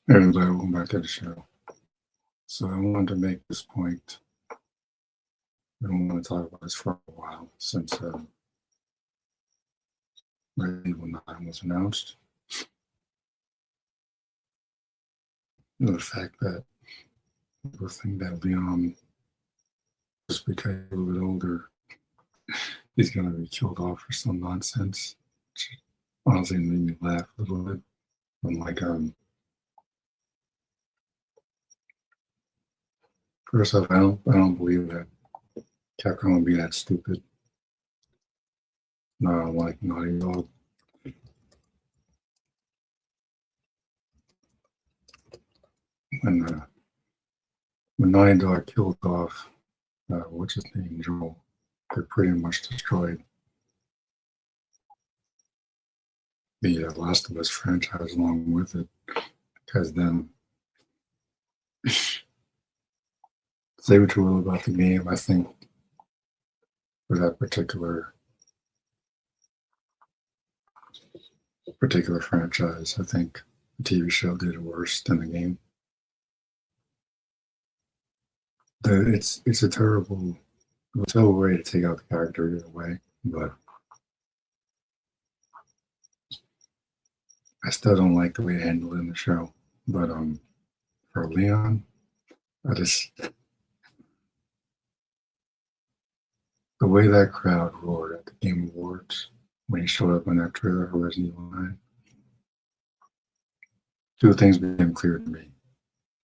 Everybody, welcome back to the show. So I wanted to make this point. I don't want to talk about this for a while since Resident Evil 9 was announced. The fact that people think that Leon, just because he's a little bit older, he's going to be killed off for some nonsense. Which honestly made me laugh a little bit. I'm like, first off, I don't believe that Capcom would be that stupid. No, like Naughty Dog. When Naughty Dog killed off, what's his name, Joel, they pretty much destroyed the Last of Us franchise along with it, because then say what you will about the game, I think for that particular franchise, I think the TV show did it worse than the game. It's a terrible way to take out the character either way, but I still don't like the way they handled it in the show. But for Leon, I just the way that crowd roared at the Game Awards when he showed up in that trailer for Resident Evil 9, two things became clear to me.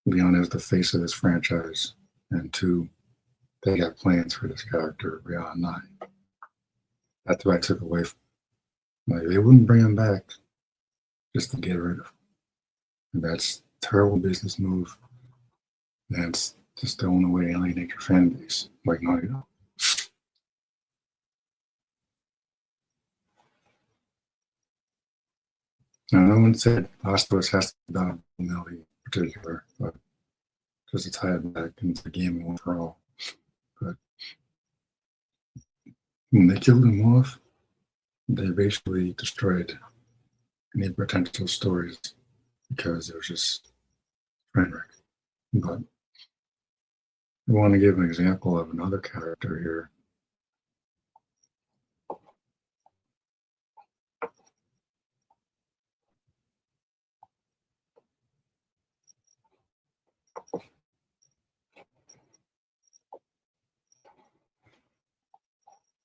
Leon is the face of this franchise, and two, they got plans for this character beyond 9. That's what I took away from. Like, they wouldn't bring him back just to get rid of him. And that's a terrible business move. That's just the only way to alienate your fan base, like Naughty Dog. Now, no one said Last of Us has to be about Ellie in particular, but just to tie it back into the game overall. But when they killed him off, they basically destroyed any potential stories because it was just train wreck. But I want to give an example of another character here.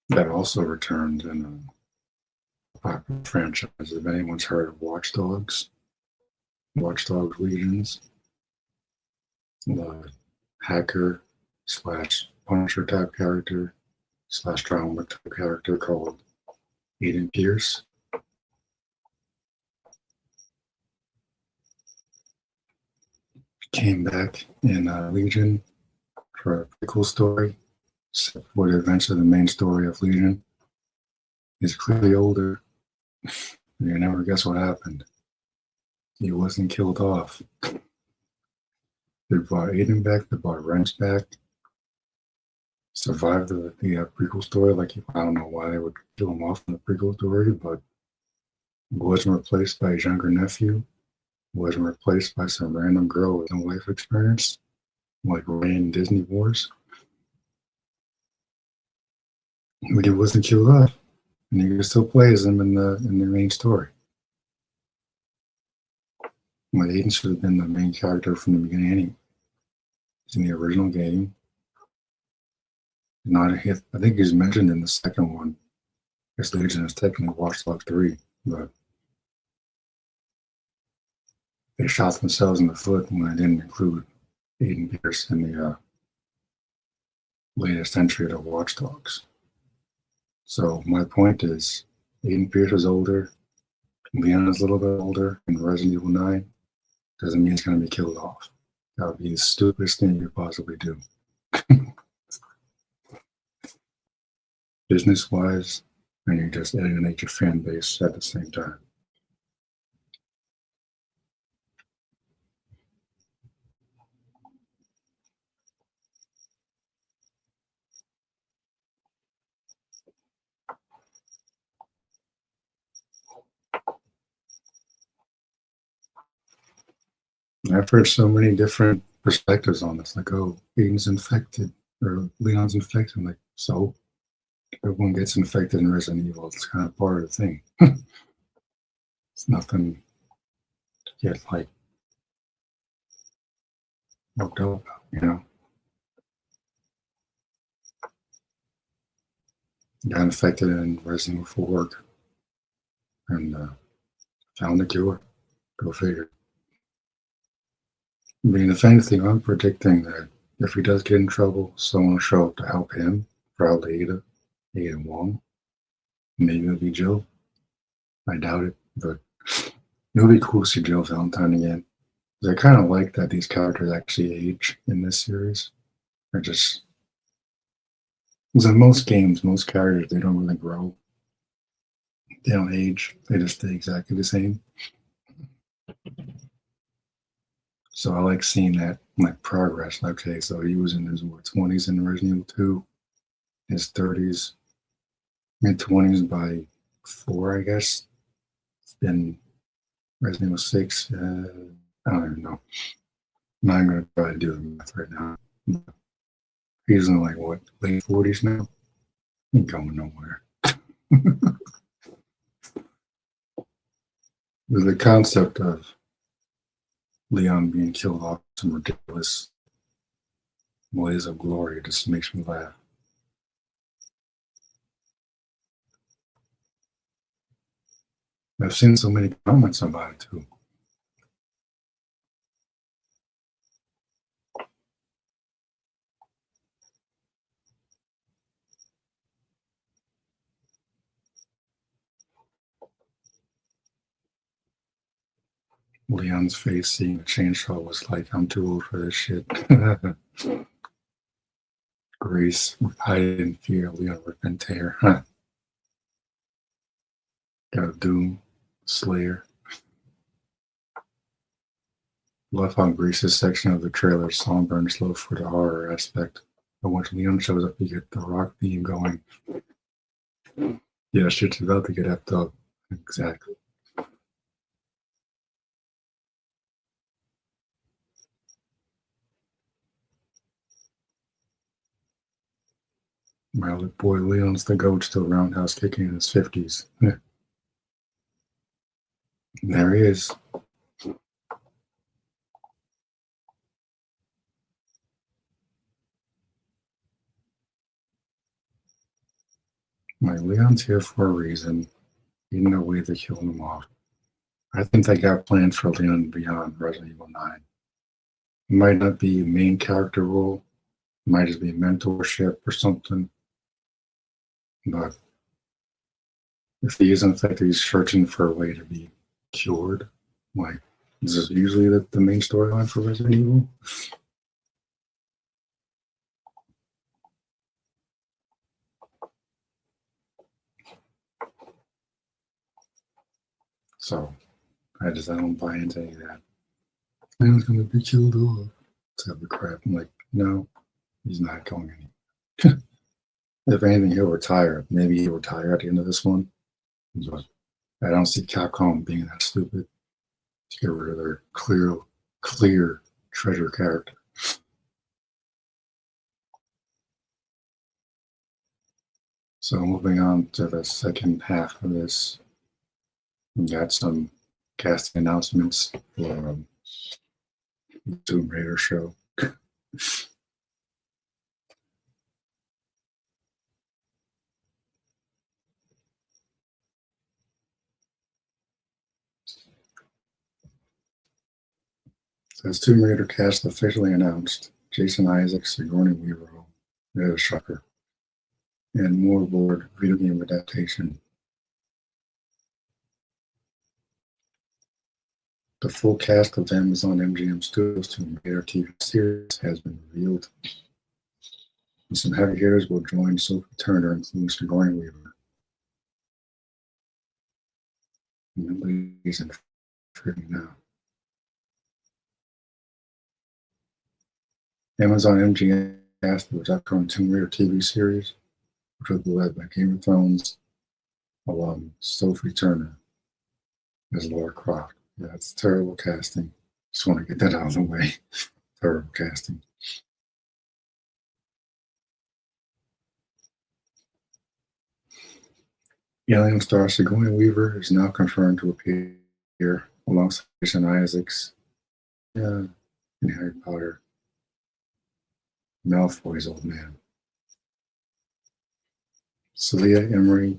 That also returned in a popular franchise. If anyone's heard of Watch Dogs Legions, the hacker slash Punisher type character slash drama type character called Aiden Pierce. Came back in Legion for a pretty cool story. For the events of the main story of Legion. He's clearly older. You never guess what happened. He wasn't killed off. They brought Aiden back, they brought Wrench back. Survived the prequel story. Like, I don't know why they would kill him off in the prequel story, but wasn't replaced by his younger nephew. Wasn't replaced by some random girl with no life experience, like Ray in Disney Wars. But he wasn't killed off, and he still plays him in the main story. Like, Aiden should have been the main character from the beginning anyway. He's in the original game. Not a hit. I think he's mentioned in the second one. His Legion is technically Watch Dogs 3, but they shot themselves in the foot when they didn't include Aiden Pierce in the latest entry to Watch Dogs. So my point is, Aiden Pierce is older, Leon is a little bit older in Resident Evil 9. Doesn't mean he's going to be killed off. That would be the stupidest thing you could possibly do. Business-wise, and you just alienate your fan base at the same time. I've heard so many different perspectives on this. Like, oh, Aiden's infected or Leon's infected. I'm like, so everyone gets infected in Resident Evil. It's kind of part of the thing. It's nothing to get like worked up about, you know. Got infected in Resident Evil 4 work and found the cure. Go figure. I mean, if anything, I'm predicting that if he does get in trouble, someone will show up to help him. Probably Ada Wong. Maybe it'll be Jill. I doubt it, but it'll be cool to see Jill Valentine again. I kind of like that these characters actually age in this series. They're just, because in most games, most characters, they don't really grow. They don't age. They just stay exactly the same. So I like seeing that like progress. Okay, so he was in his 20s in Resident Evil 2, his 30s, mid 20s by 4, I guess. It's been Resident Evil 6. I don't even know. I'm not going to try to do the math right now. He's in like what, late 40s now? Ain't going nowhere. The concept of Leon being killed off some ridiculous blaze of glory just makes me laugh. I've seen so many comments about it too. Leon's face seeing the chainsaw was like, I'm too old for this shit. Grace, hide in fear, Leon rip and tear. Huh. Got Doom, Slayer. Love how Grace's section of the trailer somber and slow for the horror aspect. But once Leon shows up, you get the rock theme going. Yeah, shit's about to get effed up. Exactly. My little boy Leon's the goat, still roundhouse kicking in his 50s. There he is. My Leon's here for a reason. Even no way to kill him off. I think they got plans for Leon beyond Resident Evil 9. It might not be a main character role. It might just be mentorship or something. But if he is infected, he's searching for a way to be cured. Like, this is usually the main storyline for Resident Evil. So, I don't buy into any of that. Leon's going to be killed off. Type of crap. I'm like, no, he's not going anywhere. If anything, he'll retire. Maybe he'll retire at the end of this one. But I don't see Capcom being that stupid to get rid of their clear treasure character. So moving on to the second half of this, we got some casting announcements for the Tomb Raider show. Says Tomb Raider cast officially announced. Jason Isaacs, Sigourney Weaver, there's a shocker, and Moorboard video game adaptation. The full cast of Amazon MGM Studios Tomb Raider TV series has been revealed. And some heavy hitters will join Sophie Turner, including Sigourney Weaver. Nobody's in now. Amazon MGM cast was upcoming Tomb Raider TV series, which will be led by Game of Thrones alum Sophie Turner as Lara Croft. Yeah, it's terrible casting. Just want to get that out of the way. Terrible casting. Alien star Sigourney Weaver is now confirmed to appear alongside Jason Isaacs in Harry Potter. Malfoy's old man. Celia Emery,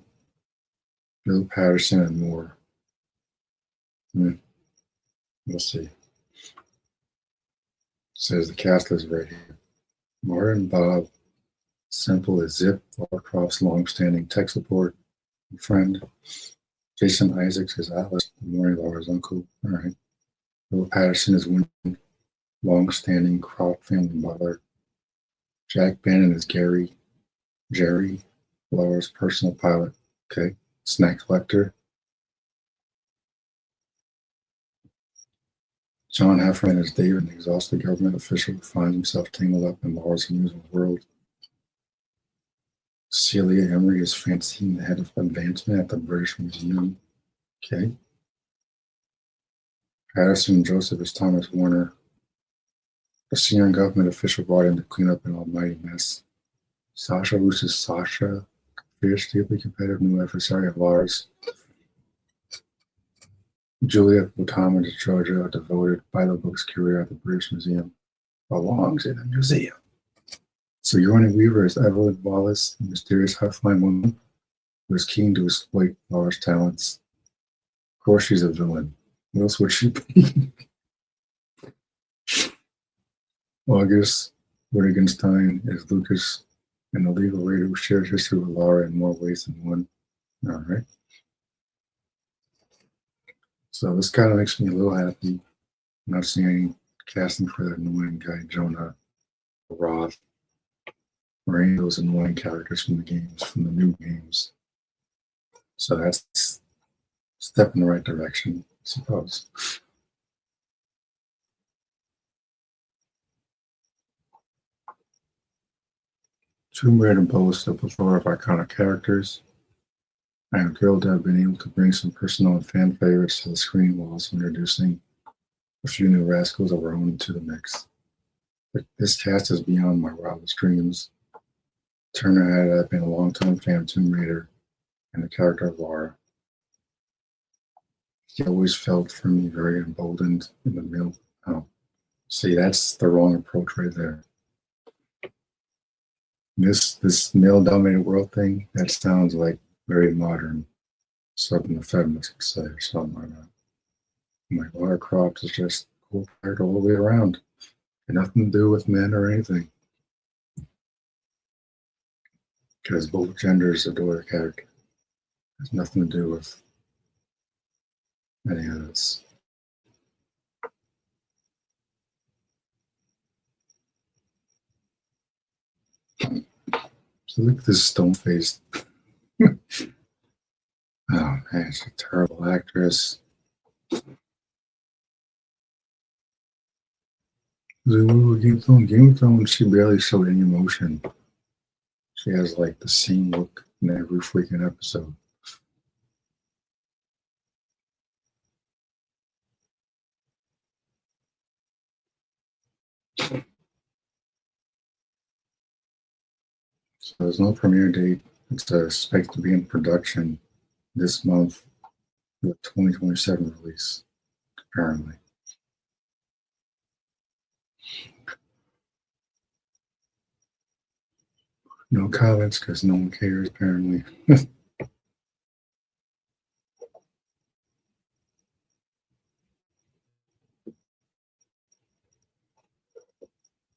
Bill Patterson, and more. We'll see. Says the cast is right here. Martin Bob, Simple as Zip, Lara Croft's long-standing tech support friend. Jason Isaacs is Atlas, Maury Lara's uncle. All right. Bill Patterson is Wynn, long-standing Croft family butler. Jack Bannon is Jerry, Lara's personal pilot. Okay. Snack collector. John Heffernan is David, an exhausted government official who finds himself tangled up in Lara's unusual world. Celia Emery is Francine, the head of advancement at the British Museum. Okay. Patterson Joseph is Thomas Warner, a senior government official brought in to clean up an almighty mess. Sasha Luce is Sasha, fierce, deeply competitive new adversary of Lara's. Juliet Botama is Georgia, a devoted by-the-books curator at the British Museum, belongs in a museum. Sigourney Weaver is Evelyn Wallace, a mysterious high-flying woman who is keen to exploit Lara's talents. Of course, she's a villain. What else would she be? August Wittgenstein is Lucas, an illegal raider who shares history with Lara in more ways than one. All right. So this kind of makes me a little happy. Not seeing any casting for that annoying guy, Jonah, Roth, or any of those annoying characters from the games, from the new games. So that's a step in the right direction, I suppose. Tomb Raider boasts a plethora of iconic characters. I am thrilled to have been able to bring some personal and fan favorites to the screen while also introducing a few new rascals of our own into the mix. This cast is beyond my wildest dreams. Turner had been a longtime fan of Tomb Raider and the character of Lara. He always felt for me very emboldened in the middle. Oh, see, that's the wrong approach right there. This male-dominated world thing, that sounds like very modern, something the feminists would say or something like that. My Lara Croft is just cool character all the way around. And nothing to do with men or anything. Because both genders adore the character. It has nothing to do with any of this. So look at this stone-faced. Oh man, she's a terrible actress. Game of Thrones, she barely showed any emotion. She has like the same look in every freaking episode. So there's no premiere date. It's expected to be in production this month with 2027 release, apparently. No comments because no one cares, apparently.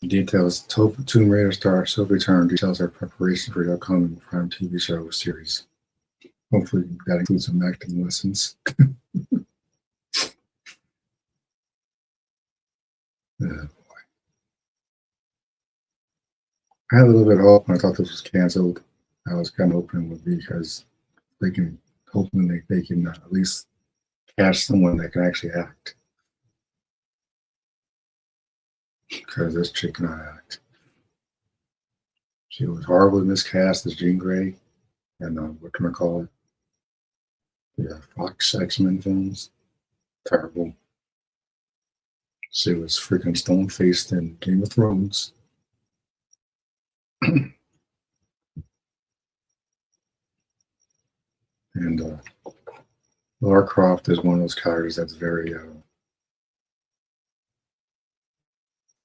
Details: Tomb Raider star Sophie Turner details her preparation for the upcoming Prime TV show series. Hopefully, that includes some acting lessons. Boy. I had a little bit of hope when I thought this was canceled. I was kind of hoping it would be because they can, hoping they can at least cast someone that can actually act. Because this chick cannot act. She was horribly miscast as Jean Grey and what can I call it? The Fox X-Men films. Terrible. She was freaking stone faced in Game of Thrones. And Lara Croft is one of those characters that's very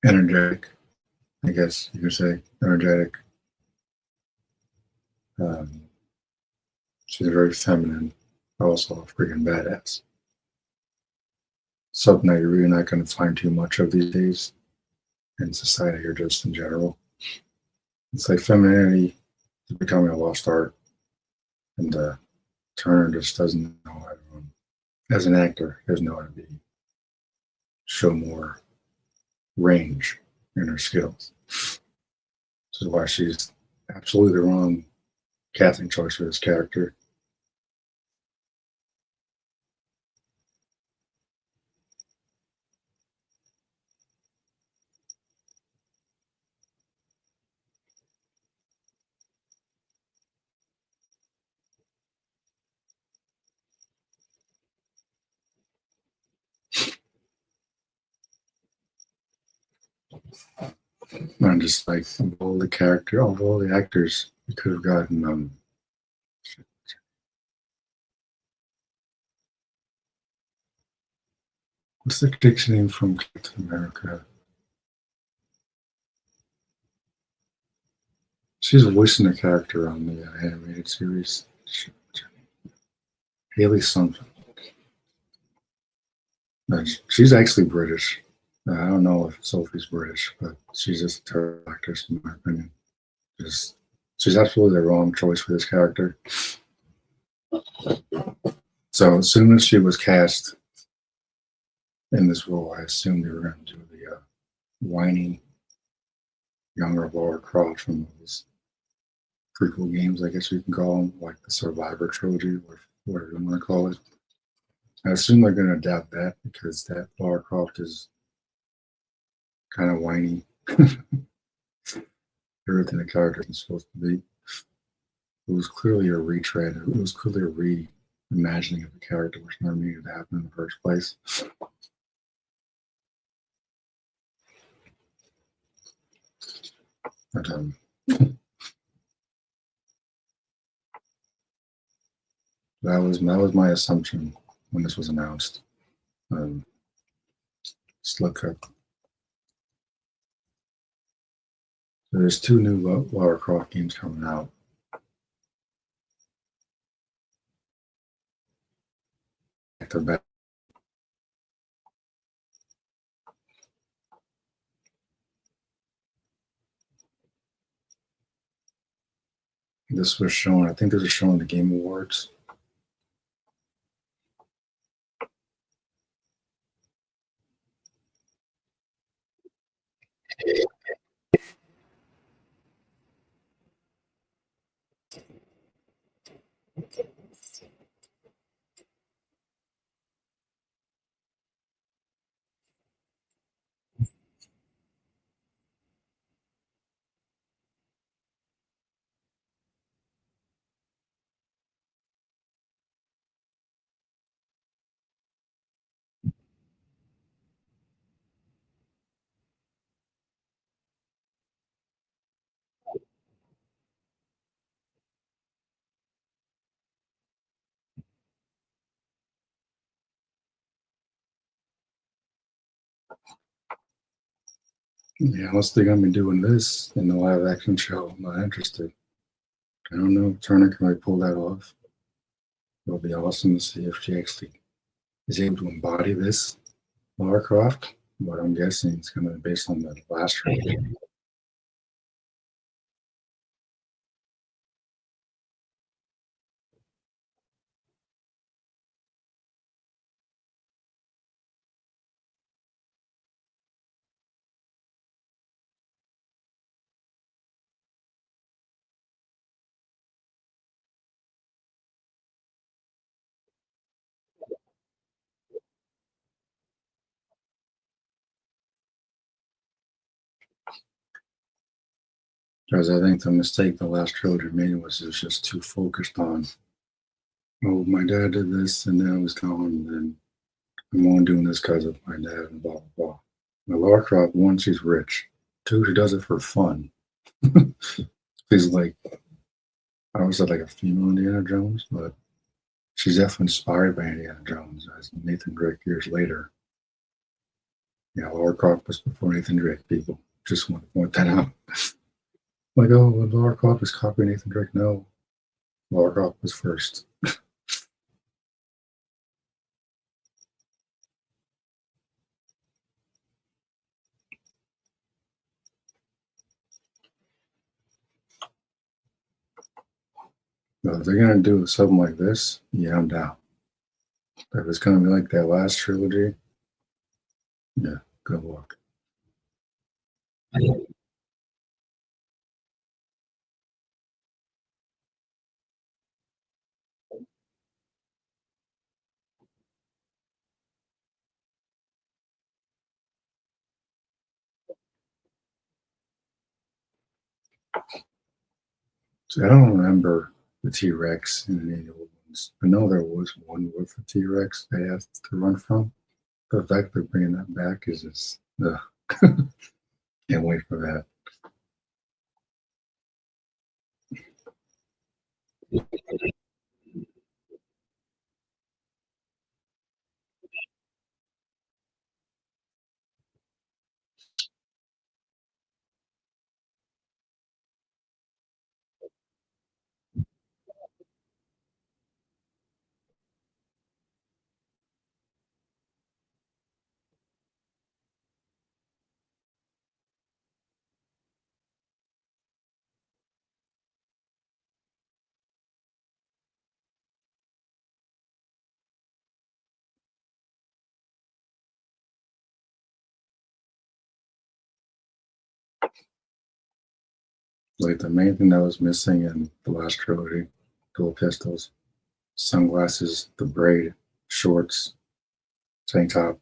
energetic, I guess you could say. Energetic. She's very feminine, also a freaking badass. Something that you're really not going to find too much of these days in society or just in general. It's like femininity is becoming a lost art, and Turner just doesn't know how to, as an actor, doesn't know how to show more range in her skills. This is why she's absolutely the wrong casting choice for this character. Not just like of all the character, of all the actors, you could have gotten what's the chick's name from Captain America? She's voicing a character on the animated series. Haley something. She's actually British. I don't know if Sophie's British, but she's just a terrible actress in my opinion. She's absolutely the wrong choice for this character. So as soon as she was cast in this role, I assumed they were going to do the whiny younger Lara Croft from those prequel games, I guess you can call them, like the Survivor Trilogy, or whatever you want to call it. I assume they're going to adapt that because that Lara Croft is kind of whiny. Everything the character is supposed to be. It was clearly a retread. It was clearly a reimagining of the character, which never needed to happen in the first place. But that was my assumption when this was announced. Let's look up. There's 2 new Lara Croft games coming out. They're back. This was shown, I think this was shown at the Game Awards. Yeah, unless they're going to be doing this in the live action show, I'm not interested. I don't know if Turner can pull that off. It'll be awesome to see if she actually is able to embody this Lara Croft. But I'm guessing it's going to be based on the last trilogy. Because I think the mistake the last trilogy made was it was just too focused on, oh, my dad did this and now he's gone, and I'm only doing this because of my dad and blah, blah, blah. Lara Croft, one, she's rich. Two, she does it for fun. She's like, I always said like a female Indiana Jones, but she's definitely inspired by Indiana Jones, as Nathan Drake years later. Yeah, Lara Croft was before Nathan Drake, people. Just want to point that out. Like, oh, Lara Croft was copying Nathan Drake. No, Lara Croft was first. But if they're going to do something like this, yeah, I'm down. If it's going to be like that last trilogy, yeah, good luck. So I don't remember the T Rex in any of the old ones. I know there was one with the T Rex they had to run from. The fact they're bringing that back is just, can't wait for that. Like the main thing that was missing in the last trilogy, dual pistols, sunglasses, the braid, shorts, tank top.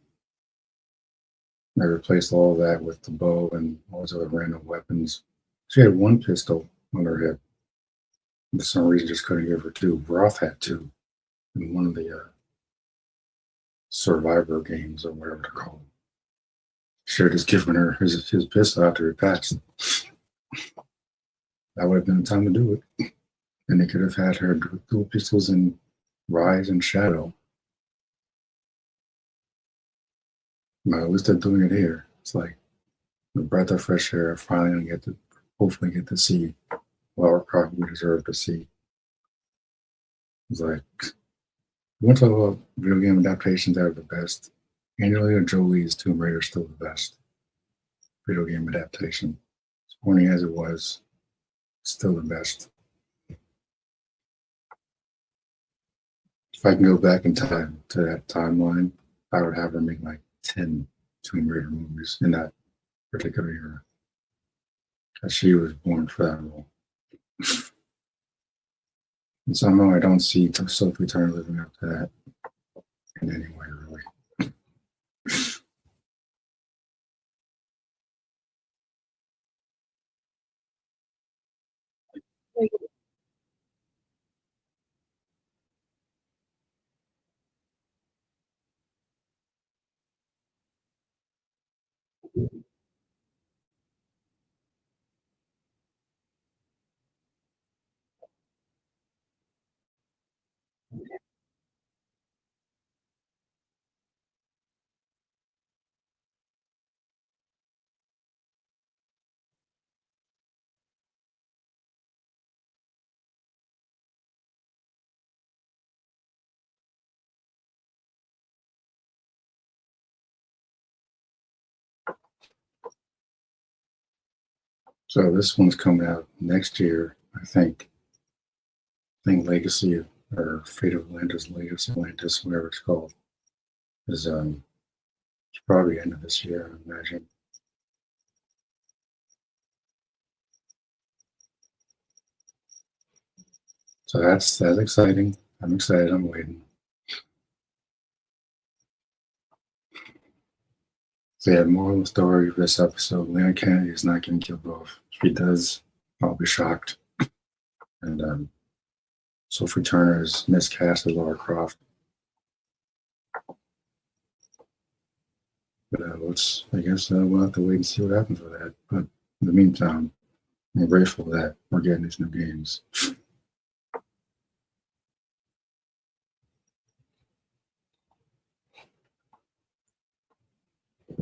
They replaced all of that with the bow and all those other random weapons. She had one pistol on her hip. For some reason, just couldn't give her two. Roth had two in one of the Survivor games or whatever they're called. Should have just given her his pistol after he passed. That would have been the time to do it. And they could have had her dual pistols in Rise and Shadow. But at least they're doing it here. It's like a breath of fresh air. Finally, gonna get to hopefully get to see Lara Croft we deserve to see. It's like we want to talk about video game adaptations that are the best. Angelina Jolie's Tomb Raider is still the best video game adaptation. As corny as it was, still the best. If I can go back in time to that timeline, I would have her make like 10 Tomb Raider movies in that particular era. Because she was born for that role. And somehow I don't see Sophie Turner living up to that in any way, really. So this one's coming out next year, I think. I think Legacy or Fate of Atlantis, Legacy Atlantis, whatever it's called, is it's probably end of this year, I imagine. So that's exciting. I'm excited. I'm waiting. So yeah, moral of the story of this episode: Leon Kennedy is not getting killed off. If he does, I'll be shocked. And Sophie Turner is miscast as Lara Croft. But I guess we'll have to wait and see what happens with that. But in the meantime, I'm grateful that we're getting these new games.